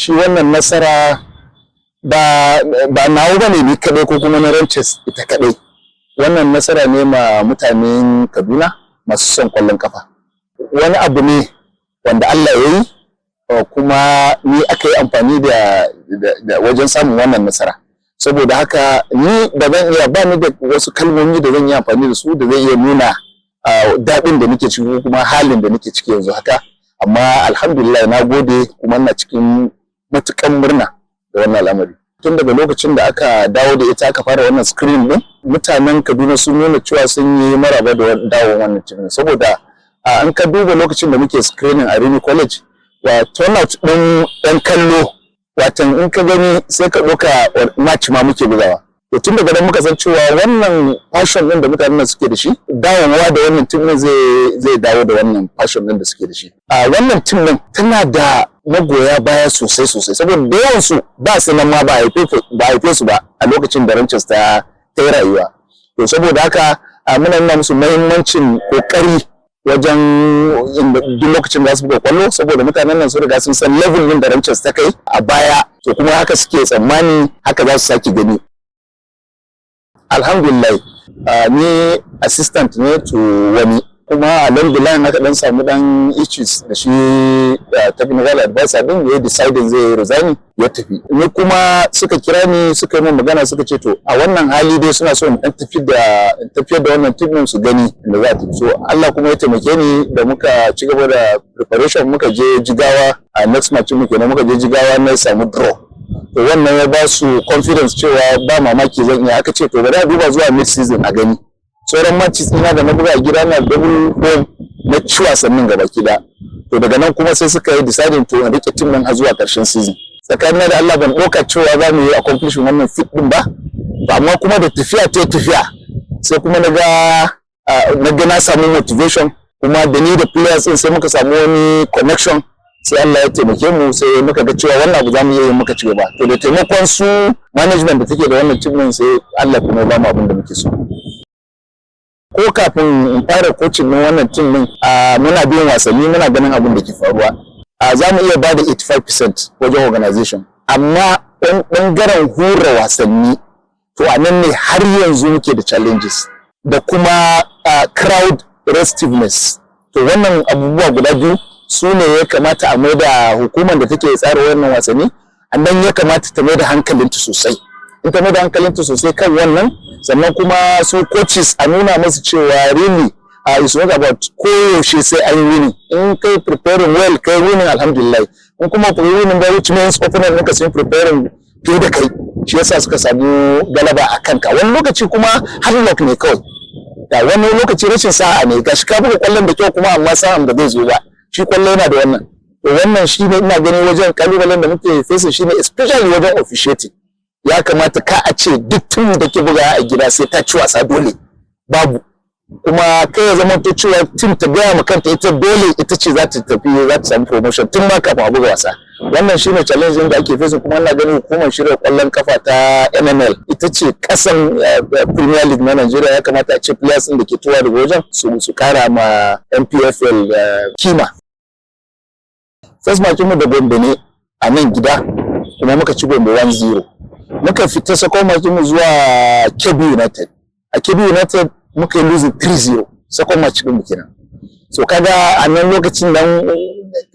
shi wannan nasara ba nawo bane ni kadai ko kuma na Ranches ita kadai. Wannan nasara ne ma mutanen Kaduna masu son kwallon kafa. Wani abu ne wanda Allah ya yi kuma ni aka yi amfani da wajen samun wannan nasara. Saboda haka ni da zan iya ba ni da wasu kalmomi da zan yi amfani da su da zai iya nuna daɗin da nake ciki ko kuma halin da nake ciki yanzu haka. Amma alhamdulillah na gode kuma ina cikin matukan murna da wannan al'amari. Tun daga lokacin da aka dawo da ita aka fara wannan screen din, mutanen Kaduna sun nuna cewa sun yi maraba da dawo wannan team. Saboda an ka duba lokacin da muke screening a Rimi College, wa turnout din ɗan kallo, watan in ka gani sai ka ɗauka match ma muke bugawa. To tun daga nan muka san cewa wannan passion din da mutanen suke da shi, dawowa da wannan team din zai dawo da wannan passion din da suke da shi. Wannan team din tana da magoya baya sosai saboda da yawan su ba su nan ma ba haife su ba a lokacin da Ranches ta yi rayuwa. To saboda haka muna nuna musu muhimmancin kokari wajen duk lokacin da su buga kwallo, saboda mutanen nan su riga sun san level din da Ranches ta kai a baya, to kuma haka suke tsammani haka za su sake gani. Alhamdulillah ni assistant ne to wani, kuma along the line haka dan samu dan issues da shi technical advisor din ya decide zai resign ya tafi. Ni kuma suka kira ni suka yi min magana suka ce to a wannan hali dai suna so in tafiyar da wannan team su gani da za ta. So Allah kuma ya taimake ni da muka ci gaba da preparation, muka je Jigawa a next match muke na muka je Jigawa na samu draw. To wannan ya ba su confidence cewa ba mamaki zan iya. Aka ce to bari a duba zuwa mid season a gani. Sauran matches ina da na buga gida na double home na ci wasannin gaba kida. To daga nan kuma sai suka yi deciding to in rike team din har zuwa karshen season. Tsakanin da Allah ban ɗauka cewa za mu yi accomplishing wannan fit din ba. Amma kuma da tafiya sai kuma na samu motivation, kuma da ni da players din sai muka samu wani connection. Sai Allah ya taimake mu sai muka ga cewa wannan abu za mu yi muka ci gaba. To da taimakon su management da take da wannan team din sai Allah kuma ya ba mu abin da muke so. Ko kafin in fara coaching din wannan team din muna biyan wasanni muna ganin abin da ke faruwa. Za mu iya bada 85% wajen organization, amma bangaren hura wasanni to a nan ne har yanzu muke da challenges da kuma crowd restiveness. To wannan abubuwa guda biyu su ne ya kamata a mai da hukumar da take tsara wannan wasanni, annan ya kamata ta mai da hankalinta sosai. In ta mai da hankalinta sosai kan wannan, sannan kuma su coaches a nuna musu cewa really it's not about koyaushe sai an yi winning. In kai preparing well kai winning alhamdulillah, in kuma ku winning ba which means opponent ɗinka sun preparing fiye da kai, shi yasa suka samu galaba a kanka. Wani lokaci kuma hard luck ne kawai, da wani lokaci rashin sa'a ne, gashi ka buga kwallon da kyau kuma amma sa'an da zai zo ba. Shi kwallo yana da wannan. To wannan shi ne ina ganin wajen kalubalen da muke face shi ne, especially wajen officiating. Ya kamata ka a ce duk tun da ke buga a gida sai ta ci wasa dole, babu. Kuma kai ya zama to cewa team ta gaya ma kanta ita dole ita ce za ta tafi za ta samu promotion tun ma kafin a buga wasa. Wannan shi ne challenge da ake face, kuma ina ganin hukumar shirya kwallon kafa ta NNL ita ce kasan Premier League na Nigeria. Ya kamata a ce players din da ke tuwa daga wajen su kara ma NPFL kima. First match mu da Gombe ne a nan gida, kuma muka ci Gombe 1-0. Muka fita second match mu zuwa Kebbi United. A Kebbi United muka yi losing 3-0 second match din mu kenan. So kaga a nan lokacin nan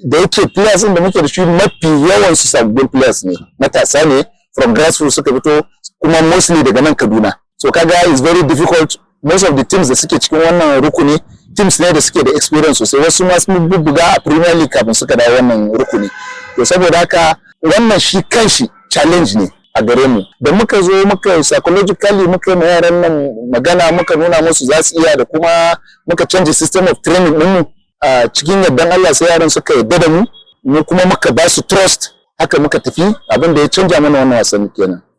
da yake players din da muke da shi mafi yawan su sabbin players ne, matasa ne from grassroots suka fito, kuma mostly daga nan Kaduna. So kaga it's very difficult. Most of the teams da suke cikin wannan rukuni teams ne da suke da experience sosai, wasu ma sun bubbuga a Premier League kafin suka dawo wannan rukuni. To saboda haka wannan shi kanshi challenge ne a gare mu. Da muka zo muka psychologically muka yi yaran nan magana, muka nuna musu za su iya, da kuma muka change system of training din mu cikin yardan Allah sai yaran suka yarda da mu kuma muka ba su trust, haka muka tafi. Abin da ya canja mana wannan wasanni kenan.